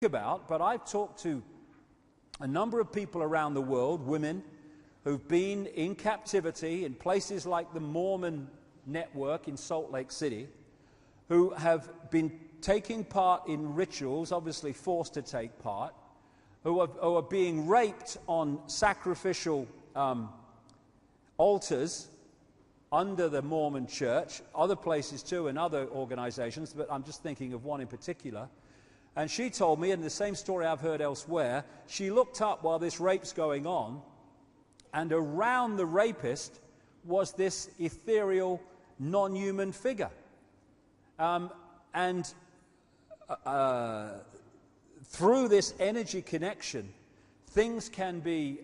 about, but I've talked to a number of people around the world, women, who've been in captivity in places like the Mormon network in Salt Lake City, who have been taking part in rituals, obviously forced to take part, who are being raped on sacrificial altars under the Mormon church, other places too, and other organizations, but I'm just thinking of one in particular. And she told me, and the same story I've heard elsewhere, she looked up while this rape's going on, and around the rapist was this ethereal, non-human figure. Through this energy connection, things can be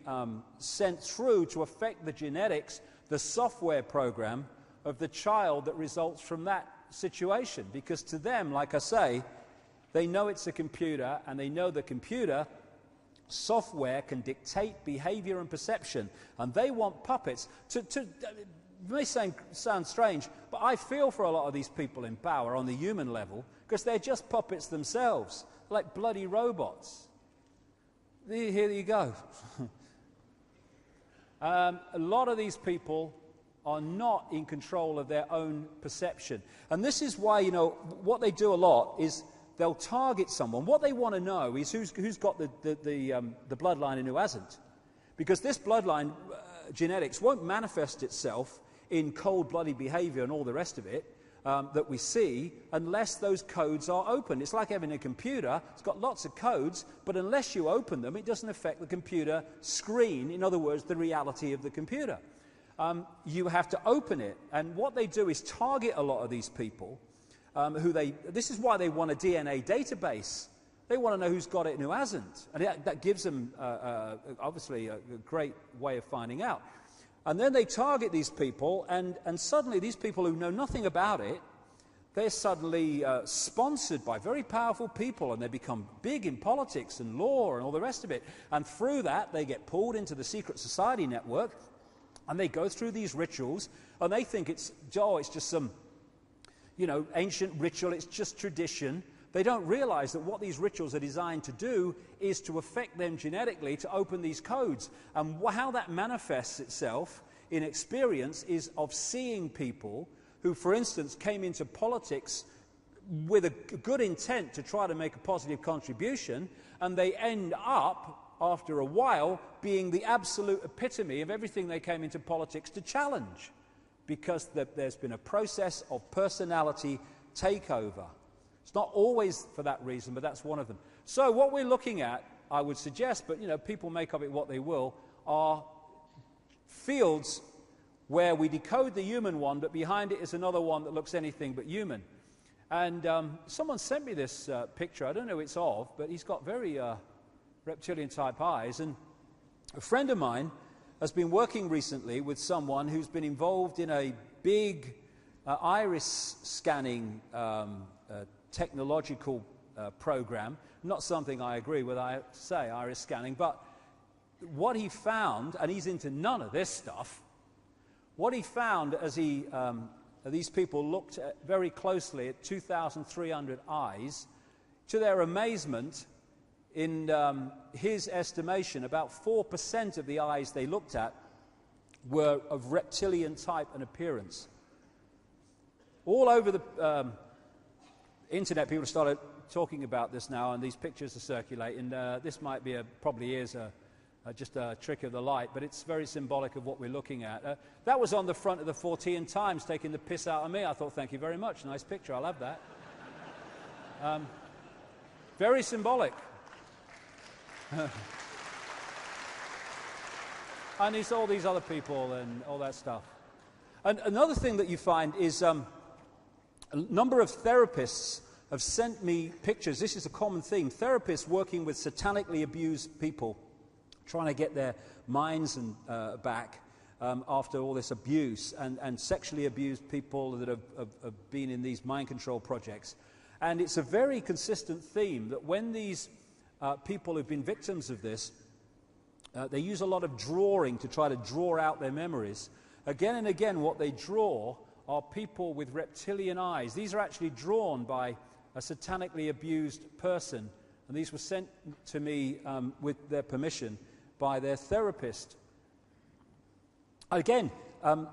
sent through to affect the genetics, the software program of the child that results from that situation. Because to them, like I say, they know it's a computer, and they know the computer software can dictate behavior and perception, and they want puppets it may sound strange, but I feel for a lot of these people in power on the human level, because they're just puppets themselves, like bloody robots. Here you go. A lot of these people are not in control of their own perception. And this is why, what they do a lot is they'll target someone. What they want to know is who's got the bloodline and who hasn't. Because this bloodline genetics won't manifest itself in cold-blooded behavior and all the rest of it that we see unless those codes are open. It's like having a computer. It's got lots of codes, but unless you open them, it doesn't affect the computer screen. In other words, the reality of the computer. You have to open it. And what they do is target a lot of these people this is why they want a DNA database. They want to know who's got it and who hasn't. And that gives them, obviously, a great way of finding out. And then they target these people, and suddenly these people who know nothing about it, they're suddenly sponsored by very powerful people, and they become big in politics and law and all the rest of it. And through that, they get pulled into the secret society network, and they go through these rituals, and they think it's just some, ancient ritual, it's just tradition. They don't realize that what these rituals are designed to do is to affect them genetically, to open these codes. And how that manifests itself in experience is of seeing people who, for instance, came into politics with a good intent to try to make a positive contribution, and they end up, after a while, being the absolute epitome of everything they came into politics to challenge, because there's been a process of personality takeover. It's not always for that reason, but that's one of them. So what we're looking at, I would suggest, but people make of it what they will, are fields where we decode the human one, but behind it is another one that looks anything but human. And someone sent me this picture. I don't know who it's of, but he's got very reptilian-type eyes. And a friend of mine has been working recently with someone who's been involved in a big iris scanning technological program. Not something I agree with, I say, iris scanning, but what he found, and he's into none of this stuff, what he found as these people looked very closely at 2,300 eyes, to their amazement, in his estimation, about 4% of the eyes they looked at were of reptilian type and appearance. All over the internet, people started talking about this now, and these pictures are circulating. This might be probably is just a trick of the light, but it's very symbolic of what we're looking at. That was on the front of the 14 Times, taking the piss out of me. I thought, thank you very much. Nice picture. I'll have that. Very symbolic. And it's all these other people and all that stuff. And another thing that you find is a number of therapists have sent me pictures. This is a common theme. Therapists working with satanically abused people, trying to get their minds back after all this abuse, and sexually abused people that have been in these mind control projects. And it's a very consistent theme that when these people who've been victims of this, they use a lot of drawing to try to draw out their memories. Again and again, what they draw are people with reptilian eyes. These are actually drawn by a satanically abused person, And these were sent to me with their permission by their therapist. Again, Roman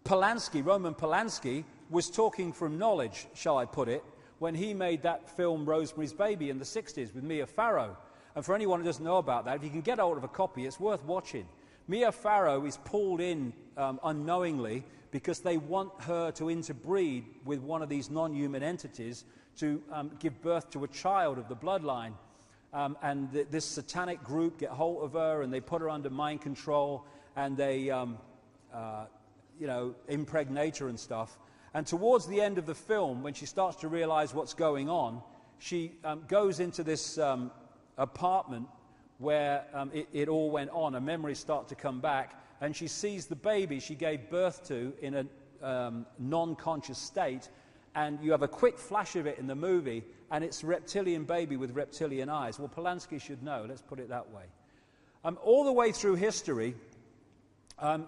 Polanski, was talking from knowledge, shall I put it, when he made that film Rosemary's Baby in the 60s with Mia Farrow. And for anyone who doesn't know about that, if you can get hold of a copy, it's worth watching. Mia Farrow is pulled in unknowingly because they want her to interbreed with one of these non-human entities to give birth to a child of the bloodline. And this satanic group get hold of her and they put her under mind control and they, impregnate her and stuff. And towards the end of the film, when she starts to realize what's going on, she goes into this apartment where it all went on. Her memories start to come back, and she sees the baby she gave birth to in a non-conscious state, and you have a quick flash of it in the movie, and it's a reptilian baby with reptilian eyes. Well, Polanski should know, let's put it that way. All the way through history,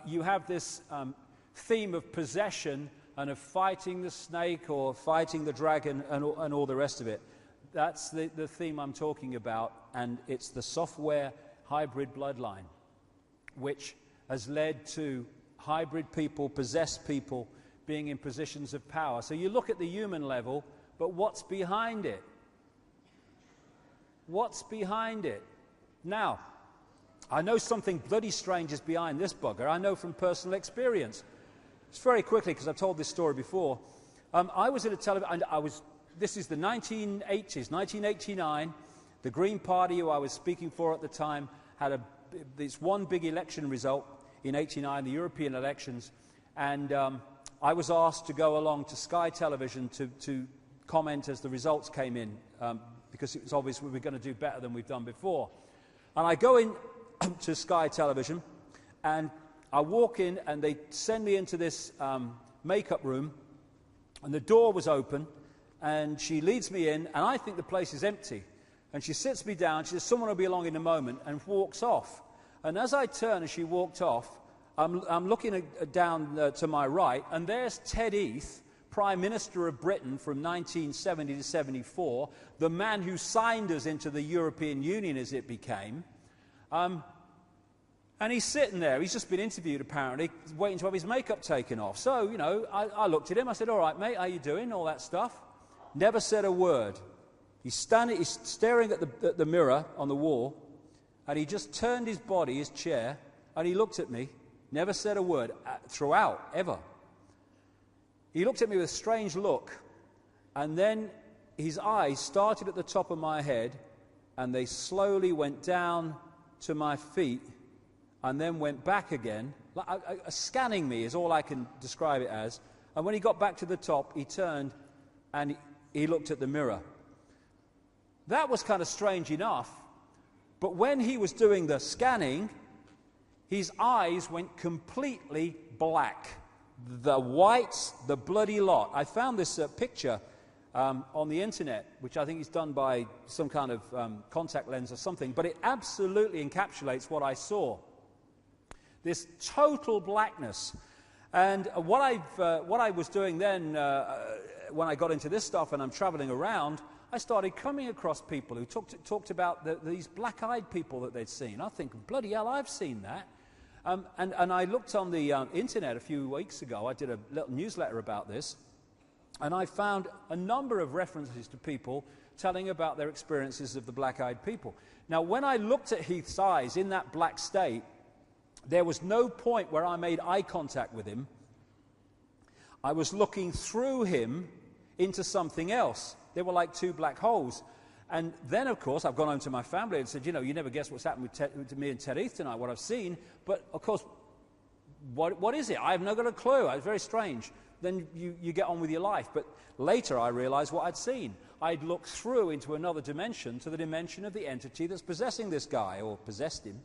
you have this theme of possession and of fighting the snake or fighting the dragon and all the rest of it. That's the theme I'm talking about, and it's the software hybrid bloodline, which has led to hybrid people, possessed people, being in positions of power. So you look at the human level, but what's behind it? What's behind it? Now, I know something bloody strange is behind this bugger. I know from personal experience. Just very quickly, because I've told this story before. I was at a television, and this is the 1980s, 1989. The Green Party, who I was speaking for at the time, had this one big election result in '89, the European elections, and I was asked to go along to Sky Television to comment as the results came in, because it was obvious we were going to do better than we've done before. And I go in to Sky Television, and I walk in, and they send me into this makeup room, and the door was open, and she leads me in, and I think the place is empty. And she sits me down, she says, someone will be along in a moment, and walks off. And as I turn, as she walked off, I'm looking down to my right, and there's Ted Heath, Prime Minister of Britain from 1970 to 74, the man who signed us into the European Union as it became. And he's sitting there. He's just been interviewed, apparently, waiting to have his makeup taken off. So, I looked at him. I said, all right, mate, how you doing? All that stuff. Never said a word. He's staring at the mirror on the wall, and he just turned his body, his chair, and he looked at me. Never said a word throughout, ever. He looked at me with a strange look, and then his eyes started at the top of my head, and they slowly went down to my feet, and then went back again. Scanning me is all I can describe it as. And when he got back to the top, he turned and he looked at the mirror. That was kind of strange enough. But when he was doing the scanning, his eyes went completely black. The whites, the bloody lot. I found this picture on the internet, which I think is done by some kind of contact lens or something, but it absolutely encapsulates what I saw. This total blackness. And what I was doing then, when I got into this stuff and I'm traveling around, I started coming across people who talked about these black-eyed people that they'd seen. I think, bloody hell, I've seen that. And I looked on the internet a few weeks ago. I did a little newsletter about this, and I found a number of references to people telling about their experiences of the black-eyed people. Now, when I looked at Heath's eyes in that black state, there was no point where I made eye contact with him. I was looking through him into something else. They were like two black holes. And then, of course, I've gone home to my family and said, you never guess what's happened with me and Ted Heath tonight, what I've seen. But, of course, what is it? I have not got a clue. It's very strange. Then you get on with your life. But later I realized what I'd seen. I'd looked through into another dimension, to the dimension of the entity that's possessing this guy, or possessed him.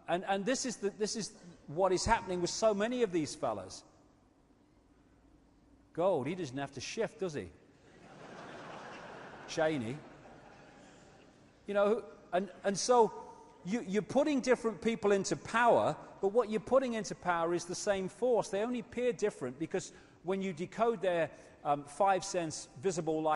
And this is what is happening with so many of these fellas. Gold, he doesn't have to shift, does he? Cheney. And so you're putting different people into power, but what you're putting into power is the same force. They only appear different because when you decode their 5 sense visible light,